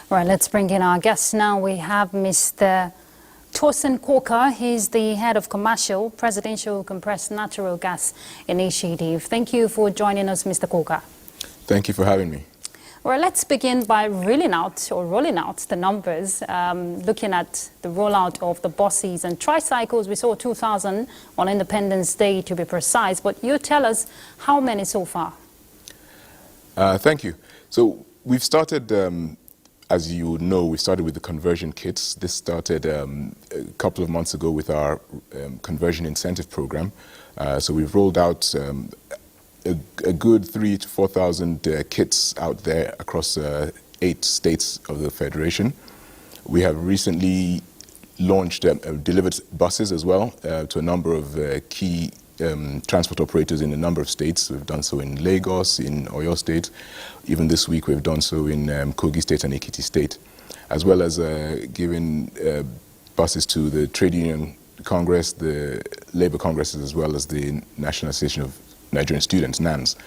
All right, let's bring in our guests now. We have Mr. Tosin Korka. He's the head of commercial Presidential Compressed Natural Gas Initiative. Thank you for joining us, Mr. Korka. Thank you for having me. Well, let's begin by rolling out the numbers, looking at the rollout of the buses and tricycles. We saw 2,000 on Independence Day, to be precise, but you tell us how many so far? Thank you. So we've started, as you know, we started with the conversion kits. This started a couple of months ago with our conversion incentive program. So we've rolled out a good 3,000 to 4,000 kits out there across 8 states of the Federation. We have recently launched, delivered buses as well to a number of key transport operators in a number of states. We've done so in Lagos, in Oyo State. Even this week we've done so in Kogi State and Ekiti State, as well as giving buses to the Trade Union Congress, the Labour Congresses, as well as the National Association of Nigerian Students, NANS.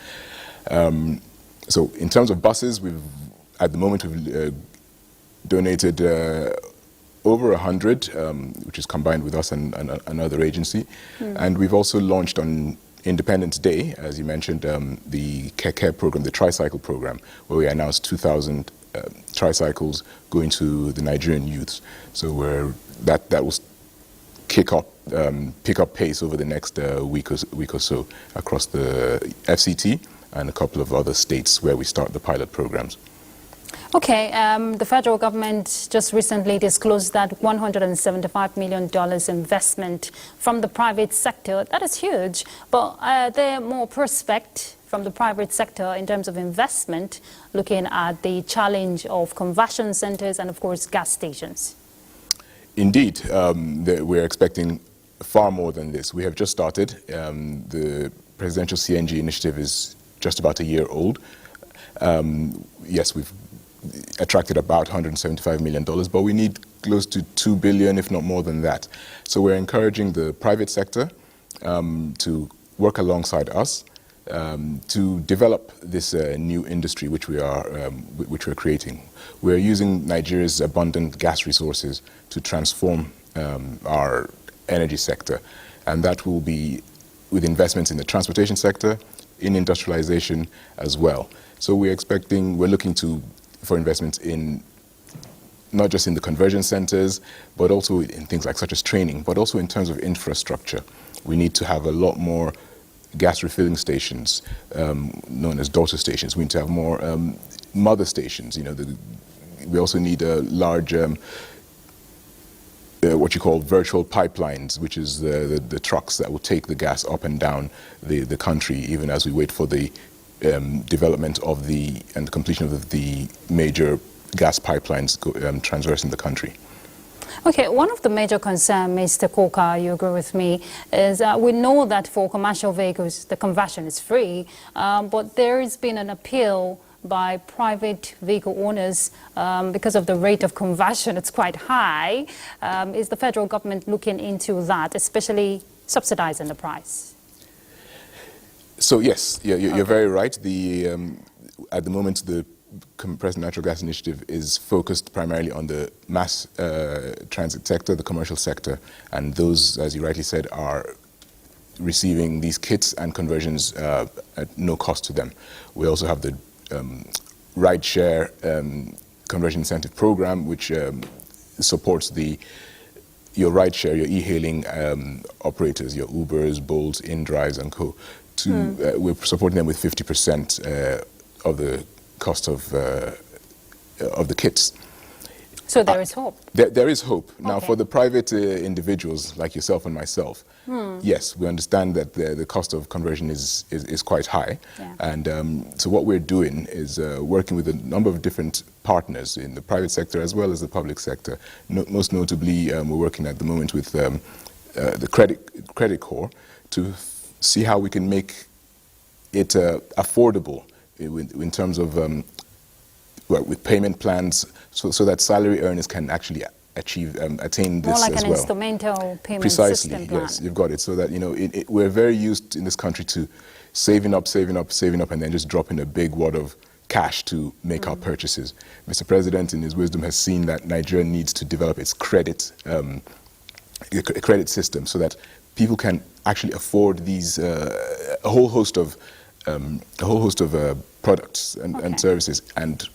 So in terms of buses, at the moment we've donated over 100, which is combined with us and another agency. And we've also launched on Independence Day, as you mentioned, the Keke program, the tricycle program, where we announced 2,000 tricycles going to the Nigerian youths. So that will pick up pace over the next week or so across the FCT and a couple of other states where we start the pilot programs. Okay, the federal government just recently disclosed that $175 million investment from the private sector. That is huge, but are there more prospects from the private sector in terms of investment, looking at the challenge of conversion centers and, of course, gas stations? Indeed, we're expecting far more than this. We have just started. The presidential CNG initiative is just about a year old. Yes, we've attracted about $175 million, but we need close to $2 billion, if not more than that. So we're encouraging the private sector to work alongside us to develop this new industry which we're creating. We're using Nigeria's abundant gas resources to transform our energy sector, and that will be with investments in the transportation sector, in industrialization as well. So we're looking for investments in not just in the conversion centers, but also in things like such as training, but also in terms of infrastructure. We need to have a lot more gas refilling stations, known as daughter stations. We need to have more mother stations. You know, we also need a large what you call virtual pipelines, which is the trucks that will take the gas up and down the country, even as we wait for the development of and the completion of the major gas pipelines traversing the country. Okay, one of the major concerns, Mr. Korka, you agree with me, is we know that for commercial vehicles the conversion is free, but there has been an appeal by private vehicle owners because of the rate of conversion. It's quite high. Is the federal government looking into that, especially subsidizing the price? So yes, you're very right. At the moment, the Compressed Natural Gas Initiative is focused primarily on the mass transit sector, the commercial sector, and those, as you rightly said, are receiving these kits and conversions at no cost to them. We also have the ride-share conversion incentive program, which supports your ride-share, your e-hailing operators, your Ubers, Bolts, InDrives, and co. We're supporting them with 50% of the cost of the kits. So there is hope? There is hope. Now, okay. For the private individuals like yourself and myself, yes, we understand that the cost of conversion is quite high. Yeah. And so what we're doing is working with a number of different partners in the private sector as well as the public sector. Most notably, we're working at the moment with the Credit Corps to see how we can make it affordable in terms of with payment plans, so that salary earners can actually attain this more like as an well. instrumental payment Precisely, system plan. yes, you've got it. So that we're very used in this country to saving up, and then just dropping a big wad of cash to make our purchases. Mr. President, in his wisdom, has seen that Nigeria needs to develop its credit system so that people can actually afford these a whole host of products and services, and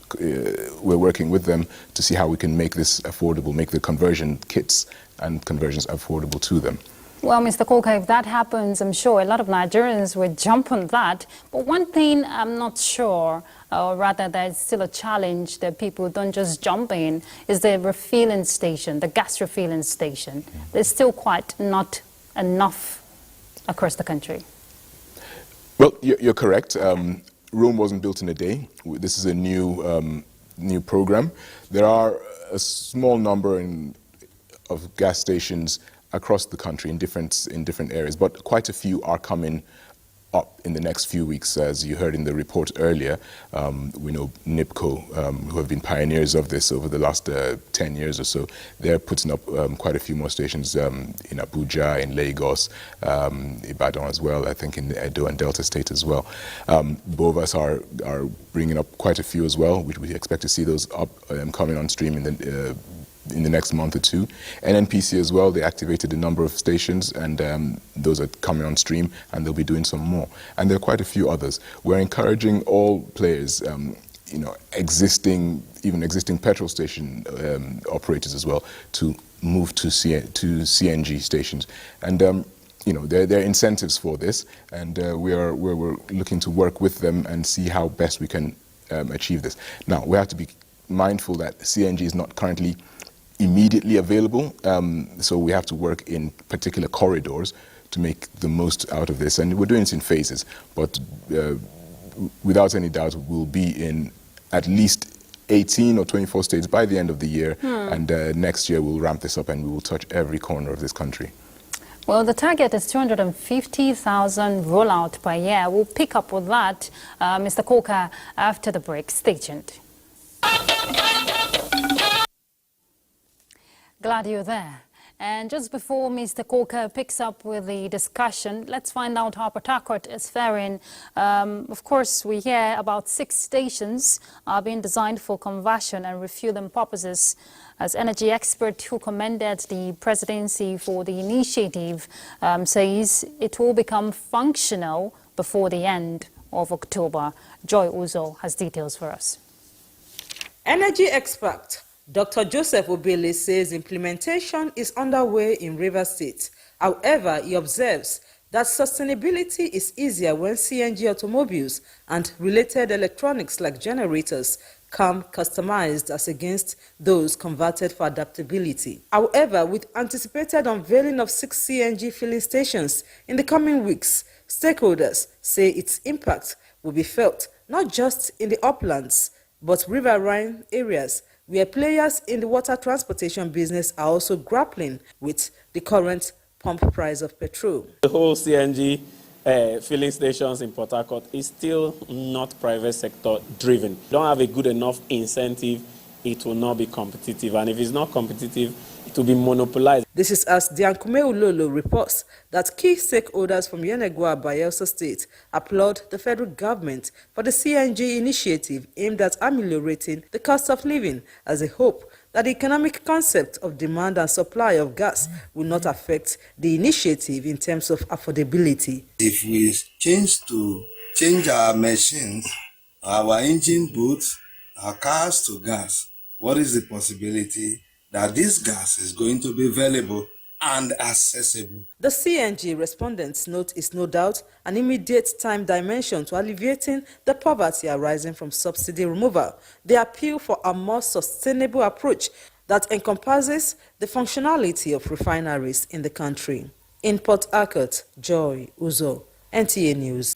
we're working with them to see how we can make this affordable, make the conversion kits and conversions affordable to them. Well, Mr. Kolka, if that happens, I'm sure a lot of Nigerians would jump on that. But one thing I'm not sure, or rather there's still a challenge that people don't just jump in, is the refilling station, the gas refilling station. There's still quite not enough across the country. Well, you're correct. Rome wasn't built in a day. This is a new program. There are a small number of gas stations across the country in different areas, but quite a few are coming up in the next few weeks. As you heard in the report earlier, we know NIPCO, who have been pioneers of this over the last 10 years or so, they're putting up quite a few more stations in Abuja, in Lagos, Ibadan as well, I think in Edo and Delta State as well. Bovas are bringing up quite a few as well, which we expect to see those up coming on stream in the next month or two. NNPC as well, they activated a number of stations, and those are coming on stream, and they'll be doing some more. And there are quite a few others. We're encouraging all players, existing petrol station operators as well, to move to CNG stations. And there are incentives for this, and we're looking to work with them and see how best we can achieve this. Now, we have to be mindful that CNG is not currently immediately available, so we have to work in particular corridors to make the most out of this, and we're doing it in phases, but without any doubt we'll be in at least 18 or 24 states by the end of the year, and next year we'll ramp this up and we will touch every corner of this country. Well, the target is 250,000 rollout per year. We'll pick up with that, Mr. Kolka, after the break. Stay tuned. Glad you're there. And just before Mr. Kolka picks up with the discussion, let's find out how Port Harcourt is faring. Of course, we hear about 6 stations are being designed for conversion and refueling purposes. As energy expert who commended the presidency for the initiative says it will become functional before the end of October. Joy Uzo has details for us. Energy expert Dr. Joseph Obele says implementation is underway in Rivers State. However, he observes that sustainability is easier when CNG automobiles and related electronics like generators come customized as against those converted for adaptability. However, with anticipated unveiling of 6 CNG filling stations in the coming weeks, stakeholders say its impact will be felt not just in the uplands, but riverine areas where players in the water transportation business are also grappling with the current pump price of petrol. The whole CNG filling stations in Port Harcourt is still not private sector driven. Don't have a good enough incentive, it will not be competitive. And if it's not competitive, it will be monopolized. This is as Diankume Ulolo reports that key stakeholders from Yenegua, Bayelsa State applaud the federal government for the CNG initiative aimed at ameliorating the cost of living, as they hope that the economic concept of demand and supply of gas will not affect the initiative in terms of affordability. If we change our machines, our engine boots, our cars to gas, what is the possibility that this gas is going to be available and accessible? The CNG respondents note is no doubt an immediate time dimension to alleviating the poverty arising from subsidy removal. They appeal for a more sustainable approach that encompasses the functionality of refineries in the country. In Port Harcourt, Joy Uzo, NTA News.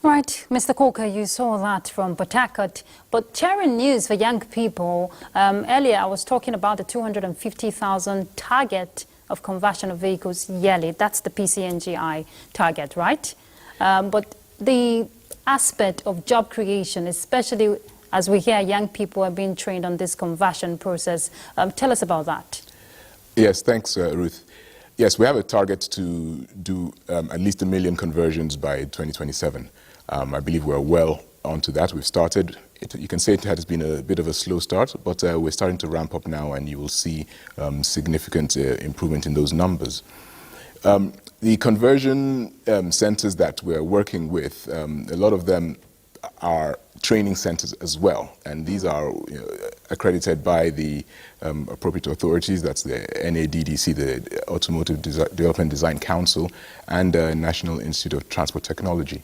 Right, Mr. Kolka, you saw that from Port Harcourt, but sharing news for young people. Earlier, I was talking about the 250,000 target of conversion of vehicles yearly. That's the PCNGI target, right? But the aspect of job creation, especially as we hear young people are being trained on this conversion process, tell us about that. Yes, thanks, Ruth. Yes, we have a target to do at least 1 million conversions by 2027. I believe we're well onto that. We've started. You can say it has been a bit of a slow start, but we're starting to ramp up now, and you will see significant improvement in those numbers. The conversion centers that we're working with, a lot of them are training centers as well, and these are accredited by the appropriate authorities. That's the NADDC, the Automotive Development Design Council, and National Institute of Transport Technology.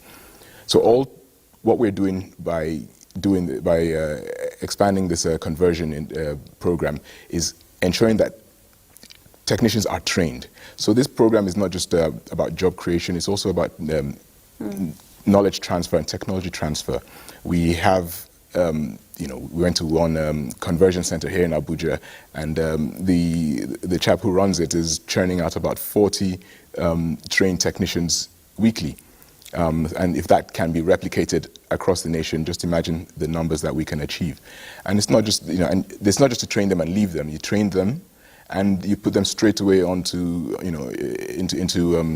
So what we're doing by expanding this conversion program is ensuring that technicians are trained. So this program is not just about job creation, it's also about knowledge transfer and technology transfer. We have, we went to one conversion center here in Abuja, and the chap who runs it is churning out about 40 trained technicians weekly. And if that can be replicated across the nation, just imagine the numbers that we can achieve. And it's not just, and it's not just to train them and leave them. You train them, and you put them straight away onto, into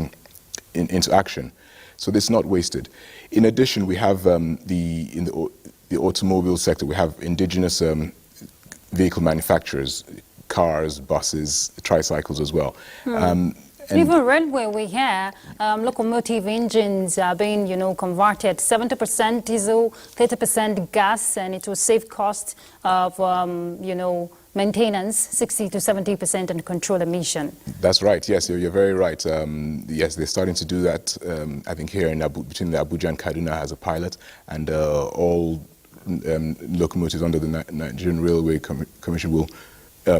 action. So it's not wasted. In addition, we have in the automobile sector, we have indigenous vehicle manufacturers, cars, buses, tricycles as well. Even railway, we hear locomotive engines are being, converted 70% diesel, 30% gas, and it will save cost of, maintenance 60 to 70% and control emission. That's right. Yes, you're very right. Yes, they're starting to do that. I think here in between the Abuja and Kaduna as a pilot, and all locomotives under the Nigerian Railway Commission will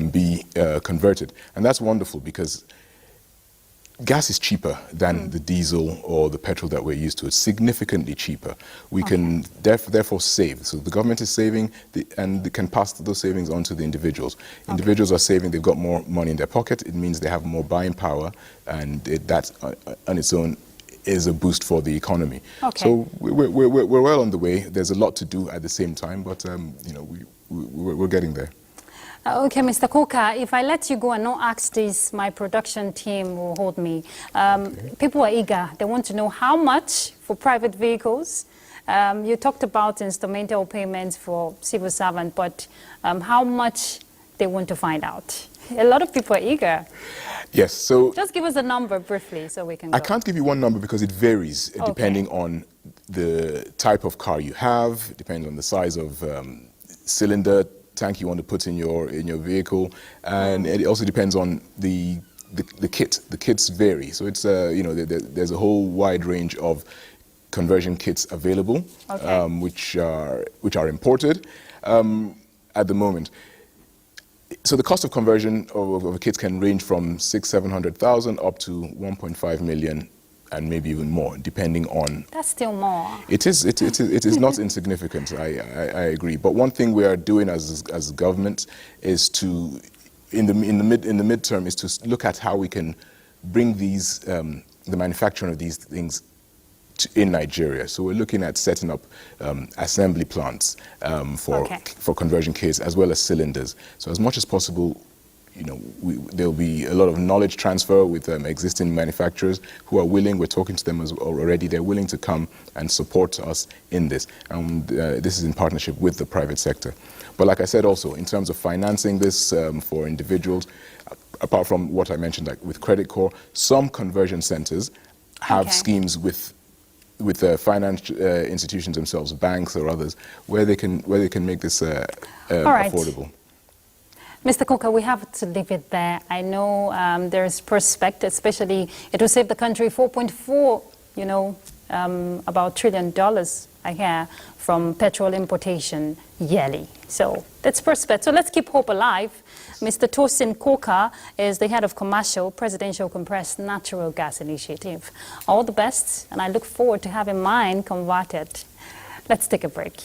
be converted, and that's wonderful because gas is cheaper than the diesel or the petrol that we're used to. It's significantly cheaper. We can therefore save. So the government is saving, and they can pass those savings on to the individuals. Individuals are saving, they've got more money in their pocket. It means they have more buying power, and that on its own is a boost for the economy. So we're well on the way. There's a lot to do at the same time, but we're getting there. Okay, Mr. Koka, if I let you go and not ask this, my production team will hold me. People are eager. They want to know how much for private vehicles. You talked about instrumental payments for civil servants, but how much they want to find out. A lot of people are eager. Yes, so... Just give us a number briefly so we can go. I can't give you one number because it varies depending on the type of car you have, depending on the size of cylinder, tank you want to put in your vehicle, and it also depends on the kit. The kits vary, so it's there's a whole wide range of conversion kits available, which are imported at the moment. So the cost of conversion of a kit can range from 600,000 to 700,000 up to 1.5 million. And maybe even more, depending on... That's still more. It is not insignificant, I agree. But one thing we are doing as government is to, in the midterm, is to look at how we can bring these, the manufacturing of these things in Nigeria. So we're looking at setting up assembly plants for conversion kits as well as cylinders. So as much as possible, there'll be a lot of knowledge transfer with existing manufacturers who are willing. We're talking to them already. They're willing to come and support us in this. And this is in partnership with the private sector. But like I said also, in terms of financing this for individuals, apart from what I mentioned, like with Credit Corps, some conversion centers have schemes with finance institutions themselves, banks or others, where they can make this affordable. Mr. Koka, we have to leave it there. I know there's prospect, especially it will save the country $4.4, about $1 trillion, I hear, from petrol importation yearly. So that's prospect. So let's keep hope alive. Mr. Tosin Koka is the head of Commercial Presidential Compressed Natural Gas Initiative. All the best, and I look forward to having mine converted. Let's take a break.